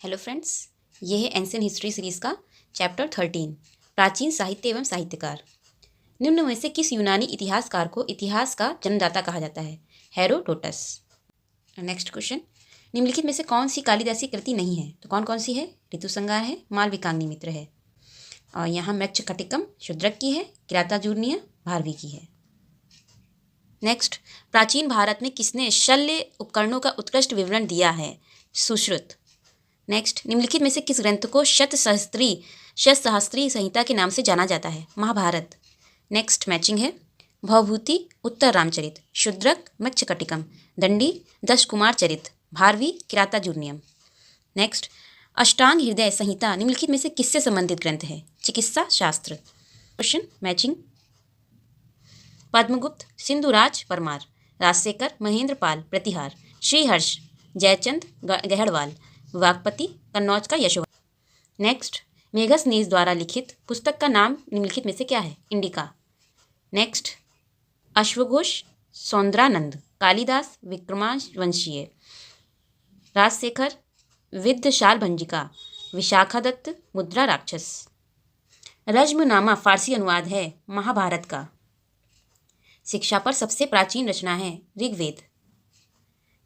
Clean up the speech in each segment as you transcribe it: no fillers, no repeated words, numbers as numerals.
Hello friends, ये है ancient history series का चैप्टर 13 प्राचीन साहित्य एवं साहित्यकार। निम्न में से किस यूनानी इतिहासकार को इतिहास का जन्मदाता कहा जाता है? हेरोडोटस। नेक्स्ट क्वेश्चन, निम्नलिखित में से कौन सी कालिदासी कृति नहीं है? तो कौन कौन सी है? ऋतुसंहार है, मालविकाग्नि मित्र है, और यहाँ मृच्छकटिकम शूद्रक की है, किरातार्जुनीय भारवी की है। नेक्स्ट, प्राचीन भारत में किसने शल्य उपकरणों का उत्कृष्ट विवरण दिया है? सुश्रुत। नेक्स्ट, निम्नलिखित में से किस ग्रंथ को शतसहस्त्री संहिता के नाम से जाना जाता है? महाभारत। नेक्स्ट मैचिंग है। भवभूति उत्तर रामचरित, शूद्रक मृच्छकटिकम, दंडी दश कुमार चरित, भारवी किरातार्जुनीयम। नेक्स्ट, अष्टांग हृदय संहिता निम्नलिखित में से किससे संबंधित ग्रंथ है? चिकित्सा शास्त्र। Question matching. पद्मगुप्त, सिंधुराज परमार, राजशेखर, महेंद्र पाल प्रतिहार, श्रीहर्ष, जयचंद गहड़वाल, वागपति, कन्नौज का यशोवर्मन। नेक्स्ट, मेघसनीस द्वारा लिखित पुस्तक का नाम निम्नलिखित में से क्या है? इंडिका। नेक्स्ट, अश्वघोष, सौंदरानंद, कालिदास, विक्रमावंशीय, राजशेखर, विद्यशाल भंजिका, विशाखादत्त, मुद्रा राक्षस। रज्मनामा फारसी अनुवाद है महाभारत का। शिक्षा पर सबसे प्राचीन रचना है ऋग्वेद।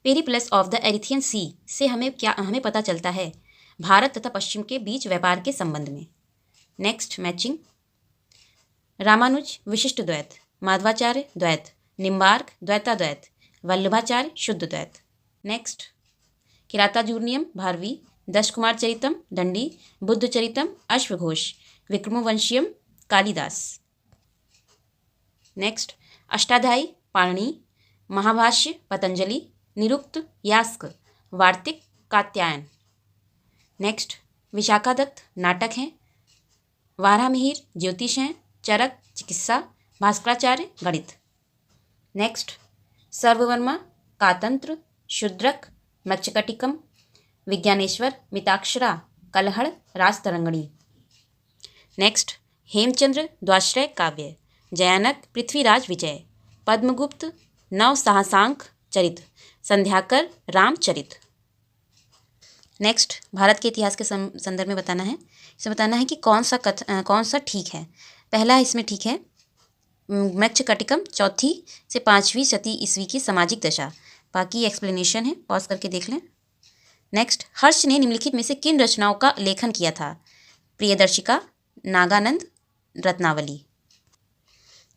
पेरिप्लस ऑफ द एरिथियन सी से हमें पता चलता है भारत तथा पश्चिम के बीच व्यापार के संबंध में। Next matching. रामानुज विशिष्ट द्वैत, माधवाचार्य द्वैत, निम्बार्क द्वैताद्वैत, वल्लभाचार्य शुद्ध द्वैत। नेक्स्ट, किरातार्जुनीयम भारवी, दश कुमार चरितम दंडी, बुद्ध चरितम अश्वघोष, विक्रमोवंशियम कालिदास। नेक्स्ट, अष्टाध्यायी पाणिनि, महाभाष्य पतंजलि, निरुक्त यास्क, वार्तिक कात्यायन। नेक्स्ट, विशाखादत्त नाटक हैं, वाराहमिहिर ज्योतिष हैं, चरक चिकित्सा, भास्कराचार्य गणित। नेक्स्ट, सर्ववर्मा कातंत्र, शूद्रक मृच्छकटिकम, विज्ञानेश्वर मिताक्षरा, कलहड़ राजतरंगिणी। नेक्स्ट, हेमचंद्र द्वाश्रय काव्य, जयानक पृथ्वीराज विजय, पद्मगुप्त नवसाहसांक चरित, संध्याकर रामचरित। नेक्स्ट, भारत के इतिहास के संदर्भ में बताना है। इसमें बताना है कि कौन सा ठीक है। पहला इसमें ठीक है मृच्छकटिकम 4वीं से 5वीं शती ईस्वी की सामाजिक दशा। बाकी एक्सप्लेनेशन है, पॉज करके देख लें। नेक्स्ट, हर्ष ने निम्नलिखित में से किन रचनाओं का लेखन किया था? प्रियदर्शिका, नागानंद, रत्नावली।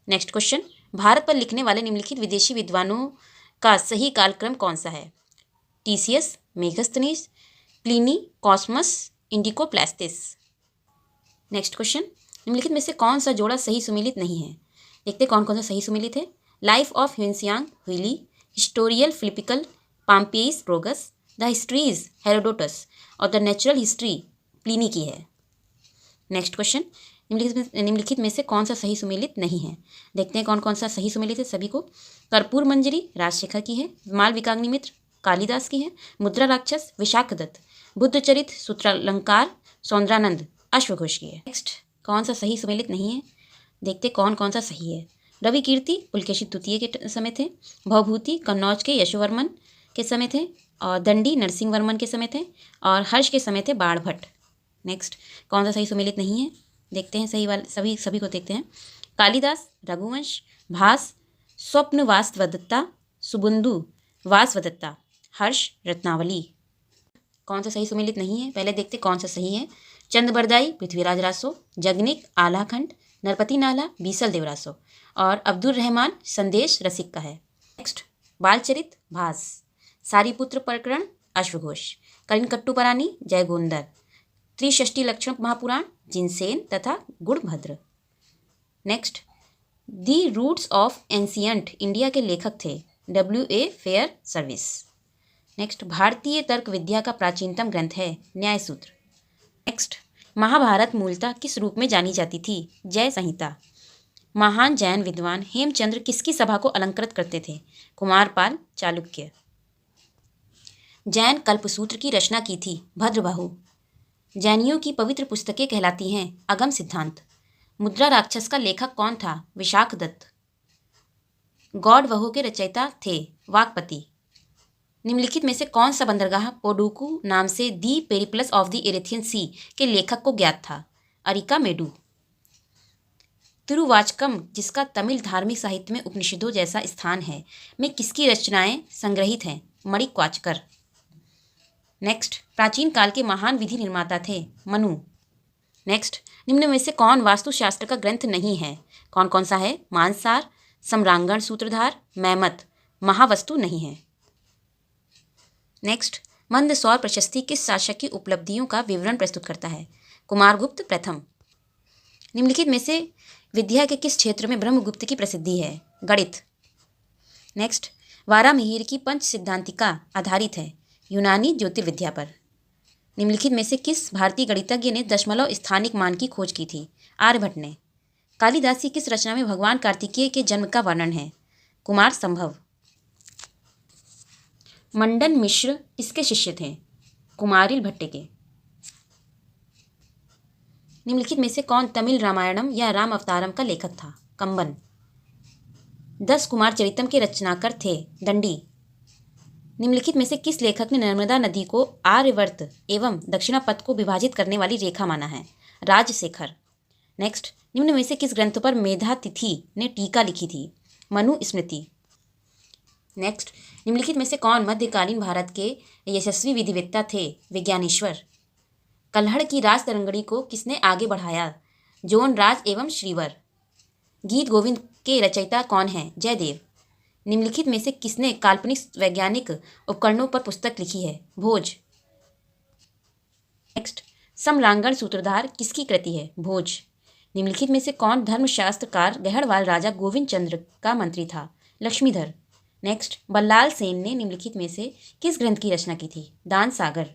नेक्स्ट क्वेश्चन, भारत पर लिखने वाले निम्नलिखित विदेशी विद्वानों का सही कालक्रम कौन सा है? Ctesias, Megasthenes, Pliny, Cosmas, Indicopleustes. Next question, निम्नलिखित में से कौन सा जोड़ा सही सुमेलित नहीं है? देखते कौन कौन सा सही सुमेलित है। Life of Hiuen Tsang Hui Li, Historiae Philippicae Pompeius Trogus, the histories Herodotus और द नेचुरल हिस्ट्री प्लिनी की है। नेक्स्ट क्वेश्चन, निम्नलिखित में से कौन सा सही सुमेलित नहीं है? देखते हैं कौन कौन सा सही सुमेलित है सभी को। कर्पूर मंजरी राजशेखर की है, मालविकाग्नि मित्र कालिदास की है, मुद्रा राक्षस विशाखदत्त, बुद्ध चरित सूत्रालंकार सौंदरानंद अश्वघोष की है। नेक्स्ट, कौन सा सही सुमेलित नहीं है? देखते कौन कौन सा सही है। रवि कीर्ति पुलकेशी द्वितीय के समय थे, भवभूति कन्नौज के यशोवर्मन के समय थे, और दंडी नरसिंह वर्मन के समय थे, और हर्ष के समय थे बाण भट्ट। नेक्स्ट, कौन सा सही सुमेलित नहीं है? देखते हैं सही वाले सभी को देखते हैं। कालिदास, रघुवंश, भास, स्वप्न वास्तवदत्ता, सुबुंदु वासवदत्ता, हर्ष, रत्नावली। कौन सा सही सुमेलित नहीं है? पहले देखते कौन सा सही है। चंद्रबरदाई पृथ्वीराज रासो, जगनिक आलाखंड, नरपति नाला बीसल देवरासो, और अब्दुल रहमान संदेश रसिक का है। नेक्स्ट, बालचरित भास, सारीपुत्र प्रकरण अश्वघोष, कलिंगकट्टुपरानी जयगोंदर, त्रिषष्टि लक्षण महापुराण जिनसेन तथा Gunabhadra. Next, the roots of ancient India के लेखक थे W.A. Fair service. नेक्स्ट, भारतीय तर्क विद्या का प्राचीनतम ग्रंथ है न्याय सूत्र। नेक्स्ट, महाभारत मूलतः किस रूप में जानी जाती थी? जय संहिता। महान जैन विद्वान हेमचंद्र किसकी सभा को अलंकृत करते थे? कुमारपाल चालुक्य। जैन कल्पसूत्र की रचना की थी भद्रबाहु। जैनियों की पवित्र पुस्तकें कहलाती हैं अगम सिद्धांत। मुद्रा राक्षस का लेखक कौन था? विशाखदत्त। गौड़ वहु के रचयिता थे वागपति। निम्नलिखित में से कौन सा बंदरगाह पोडुकू नाम से दी पेरिप्लस ऑफ द एरिथियन सी के लेखक को ज्ञात था? अरिका मेडू। तिरुवाचकम, जिसका तमिल धार्मिक साहित्य में उपनिषदों जैसा स्थान है, में किसकी रचनाएं संग्रहित हैं? मणिक्वाचकर। नेक्स्ट, प्राचीन काल के महान विधि निर्माता थे? मनु। नेक्स्ट, निम्न में से कौन वास्तुशास्त्र का ग्रंथ नहीं है? कौन कौन सा है? मानसार, सम्रांगण सूत्रधार, मैमत। महावस्तु नहीं है। नेक्स्ट, मंदसौर प्रशस्ति किस शासक की उपलब्धियों का विवरण प्रस्तुत करता है? कुमारगुप्त प्रथम। निम्नलिखित में से विद्या के किस क्षेत्र में ब्रह्मगुप्त की प्रसिद्धि है? गणित। नेक्स्ट, वारामिहिर की पंच सिद्धांतिका आधारित है यूनानी ज्योतिर्विद्या पर। निम्नलिखित में से किस भारतीय गणितज्ञ ने दशमलव स्थानिक मान की खोज की थी? आर्यभट्ट ने। कालिदास की किस रचना में भगवान कार्तिकेय के जन्म का वर्णन है? कुमार संभव। मंडन मिश्र किसके शिष्य थे? कुमारिल भट्ट के। निम्नलिखित में से कौन तमिल रामायणम या राम अवतारम का लेखक था? कंबन। 10 कुमार चरितम के रचनाकार थे? दंडी। निम्नलिखित में से किस लेखक ने नर्मदा नदी को आर्यवर्त एवं दक्षिणापथ को विभाजित करने वाली रेखा माना है? राजशेखर। नेक्स्ट, निम्न में से किस ग्रंथ पर मेधातिथि ने टीका लिखी थी? मनु स्मृति। नेक्स्ट, निम्नलिखित में से कौन मध्यकालीन भारत के यशस्वी विधिवेत्ता थे? विज्ञानेश्वर। कल्हड़ की राज तरंगणी को किसने आगे बढ़ाया? जोन राज एवं श्रीवर। गीत गोविंद के रचयिता कौन हैं? जयदेव। निम्नलिखित में से किसने काल्पनिक वैज्ञानिक उपकरणों पर पुस्तक लिखी है? भोज। नेक्स्ट, सम्रांगण सूत्रधार किसकी कृति है? भोज। निम्नलिखित में से कौन धर्मशास्त्रकार गहड़वाल राजा गोविंद चंद्र का मंत्री था? लक्ष्मीधर। नेक्स्ट, बल्लाल सेन ने निम्नलिखित में से किस ग्रंथ की रचना की थी? दान सागर।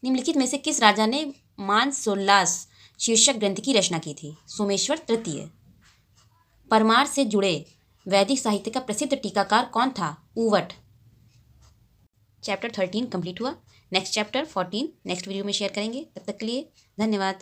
निम्नलिखित में से किस राजा ने मानसोल्लास शीर्षक ग्रंथ की रचना की थी? सोमेश्वर तृतीय। परमार से जुड़े वैदिक साहित्य का प्रसिद्ध टीकाकार कौन था? ऊवट। चैप्टर 13 कंप्लीट हुआ। नेक्स्ट चैप्टर 14 नेक्स्ट वीडियो में शेयर करेंगे। तब तक के लिए धन्यवाद।